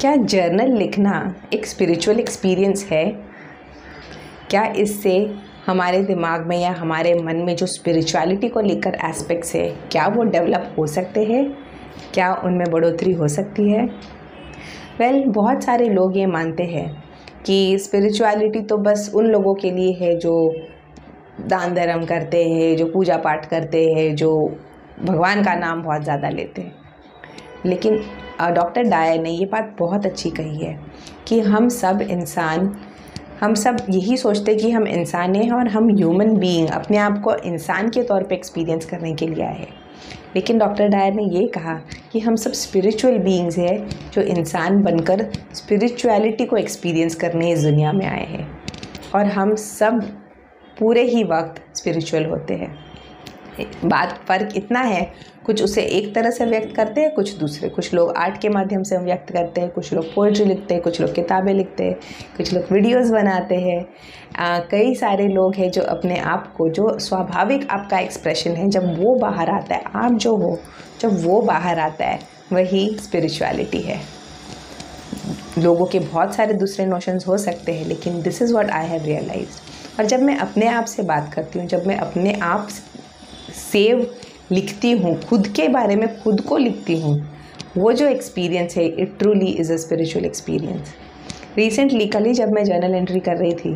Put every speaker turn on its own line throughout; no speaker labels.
क्या जर्नल लिखना एक स्पिरिचुअल एक्सपीरियंस है? क्या इससे हमारे दिमाग में या हमारे मन में जो स्पिरिचुअलिटी को लेकर एस्पेक्ट्स है, क्या वो डेवलप हो सकते हैं? क्या उनमें बढ़ोतरी हो सकती है? बहुत सारे लोग ये मानते हैं कि स्पिरिचुअलिटी तो बस उन लोगों के लिए है जो दान धर्म करते हैं, जो पूजा पाठ करते हैं, जो भगवान का नाम बहुत ज़्यादा लेते हैं। लेकिन डॉक्टर डायर ने ये बात बहुत अच्छी कही है कि हम सब यही सोचते कि हम इंसान हैं और हम ह्यूमन बीइंग अपने आप को इंसान के तौर पे एक्सपीरियंस करने के लिए आए हैं। लेकिन डॉक्टर डायर ने ये कहा कि हम सब स्पिरिचुअल बीइंग्स हैं जो इंसान बनकर स्पिरिचुअलिटी को एक्सपीरियंस करने इस दुनिया में आए हैं, और हम सब पूरे ही वक्त स्पिरिचुअल होते हैं। फ़र्क इतना है, कुछ उसे एक तरह से व्यक्त करते हैं, कुछ लोग आर्ट के माध्यम से व्यक्त करते हैं, कुछ लोग पोइट्री लिखते हैं, कुछ लोग किताबें लिखते हैं, कुछ लोग वीडियोस बनाते हैं। कई सारे लोग हैं जो अपने आप को, जो स्वाभाविक आपका एक्सप्रेशन है, जब वो बाहर आता है, आप जो हो जब वो बाहर आता है, वही स्पिरिचुअलिटी है। लोगों के बहुत सारे दूसरे नोशंस हो सकते हैं, लेकिन this is what I have realised. और जब मैं अपने आप से बात करती हूँ, जब मैं अपने आप सेव लिखती हूँ, खुद के बारे में खुद को लिखती हूँ, वो जो एक्सपीरियंस है, it truly is a spiritual experience. Recently कल ही जब मैं जर्नल एंट्री कर रही थी,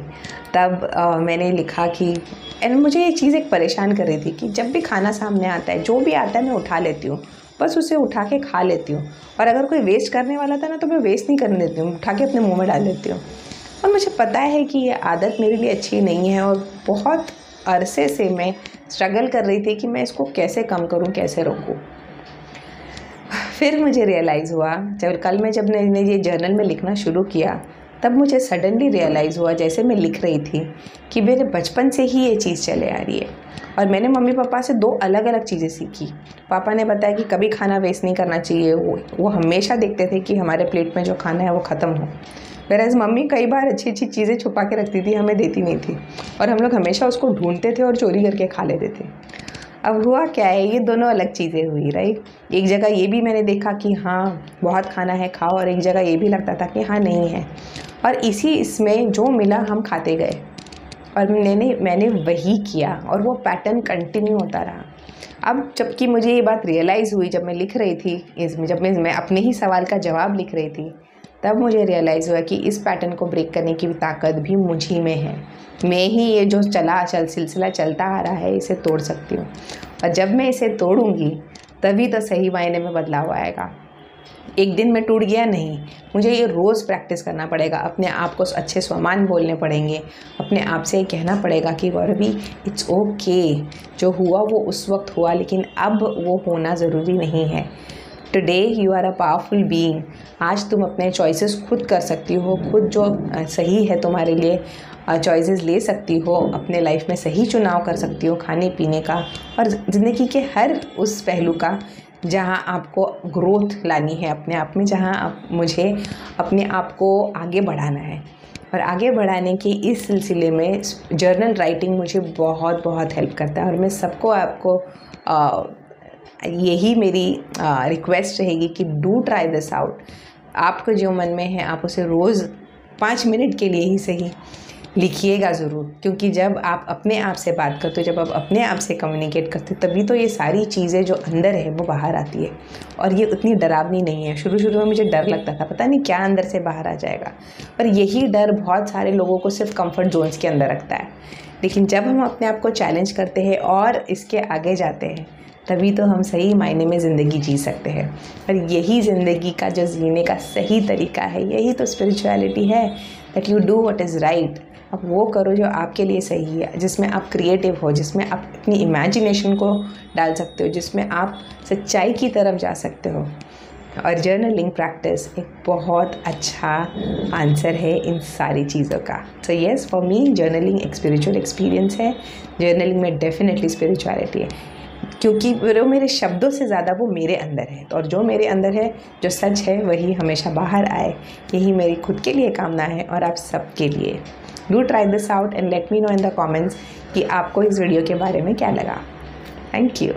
तब मैंने लिखा कि मुझे ये चीज़ एक परेशान कर रही थी कि जब भी खाना सामने आता है, जो भी आता है मैं उठा लेती हूँ, बस उसे उठा के खा लेती हूँ। और अगर कोई वेस्ट करने वाला था ना, तो मैं वेस्ट नहीं करने देती हूँ, उठा के अपने मुँह में डाल देती हूँ। और मुझे पता है कि ये आदत मेरे लिए अच्छी नहीं है, और बहुत अरसे से मैं स्ट्रगल कर रही थी कि मैं इसको कैसे कम करूं, कैसे रोकूं। फिर मुझे रियलाइज़ हुआ, जब मैंने ये जर्नल में लिखना शुरू किया, तब मुझे सडनली रियलाइज़ हुआ, जैसे मैं लिख रही थी, कि मेरे बचपन से ही ये चीज़ चले आ रही है। और मैंने मम्मी पापा से 2 अलग अलग चीज़ें सीखी। पापा ने बताया कि कभी खाना वेस्ट नहीं करना चाहिए, वो हमेशा देखते थे कि हमारे प्लेट में जो खाना है वो ख़त्म हो। वैराज मम्मी कई बार अच्छी अच्छी चीज़ें छुपा के रखती थी, हमें देती नहीं थी, और हम लोग हमेशा उसको ढूंढते थे और चोरी करके खा लेते थे। अब हुआ क्या है, ये दोनों अलग चीज़ें हुई, राइट। एक जगह ये भी मैंने देखा कि हाँ बहुत खाना है, खाओ, और एक जगह ये भी लगता था कि हाँ नहीं है, और इसमें जो मिला हम खाते गए, और मैंने वही किया, और वो पैटर्न कंटिन्यू होता रहा। अब जबकि मुझे ये बात रियलाइज़ हुई जब मैं लिख रही थी, जब मैं अपने ही सवाल का जवाब लिख रही थी, तब मुझे रियलाइज़ हुआ कि इस पैटर्न को ब्रेक करने की ताकत भी मुझी में है। मैं ही ये जो सिलसिला चलता आ रहा है, इसे तोड़ सकती हूँ। और जब मैं इसे तोड़ूंगी, तभी तो सही मायने में बदलाव आएगा। एक दिन में टूट गया नहीं, मुझे ये रोज़ प्रैक्टिस करना पड़ेगा। अपने आप को अच्छे स्वमान बोलने पड़ेंगे, अपने आप से कहना पड़ेगा कि गौरवी इट्स ओके, जो हुआ वो उस वक्त हुआ, लेकिन अब वो होना ज़रूरी नहीं है। Today you are a powerful being. आज तुम अपने चॉइसेस खुद कर सकती हो, खुद जो सही है तुम्हारे लिए चॉइसेस ले सकती हो, अपने लाइफ में सही चुनाव कर सकती हो, खाने पीने का और ज़िंदगी के हर उस पहलू का, जहाँ आपको ग्रोथ लानी है अपने आप में, जहाँ मुझे अपने आप को आगे बढ़ाना है। और आगे बढ़ाने के इस सिलसिले में जर्नल राइटिंग मुझे बहुत बहुत हेल्प करता है। और मैं सबको आपको यही मेरी रिक्वेस्ट रहेगी कि डू ट्राई दिस आउट। आपको जो मन में है, आप उसे रोज़ 5 मिनट के लिए ही सही लिखिएगा ज़रूर, क्योंकि जब आप अपने आप से बात करते हो, जब आप अपने आप से कम्युनिकेट करते हो, तभी तो ये सारी चीज़ें जो अंदर है वो बाहर आती है। और ये उतनी डरावनी नहीं है। शुरू में मुझे डर लगता था, पता नहीं क्या अंदर से बाहर आ जाएगा, पर यही डर बहुत सारे लोगों को सिर्फ कंफर्ट जोन्स के अंदर रखता है। लेकिन जब हम अपने आप को चैलेंज करते हैं और इसके आगे जाते हैं, तभी तो हम सही मायने में ज़िंदगी जी सकते हैं। और यही ज़िंदगी का जो जीने का सही तरीका है, यही तो स्पिरिचुअलिटी है, that you do what is right. आप वो करो जो आपके लिए सही है, जिसमें आप क्रिएटिव हो, जिसमें आप अपनी इमेजिनेशन को डाल सकते हो, जिसमें आप सच्चाई की तरफ जा सकते हो। और जर्नलिंग प्रैक्टिस एक बहुत अच्छा आंसर है इन सारी चीज़ों का। So yes, for me journaling एक स्पिरिचुअल एक्सपीरियंस है। जर्नलिंग में डेफिनेटली स्पिरिचुअलिटी है, क्योंकि वो मेरे शब्दों से ज़्यादा वो मेरे अंदर है, और जो मेरे अंदर है, जो सच है, वही हमेशा बाहर आए। यही मेरी खुद के लिए कामना है और आप सबके लिए। Do try this out and let me know in the comments कि आपको इस वीडियो के बारे में क्या लगा। Thank you.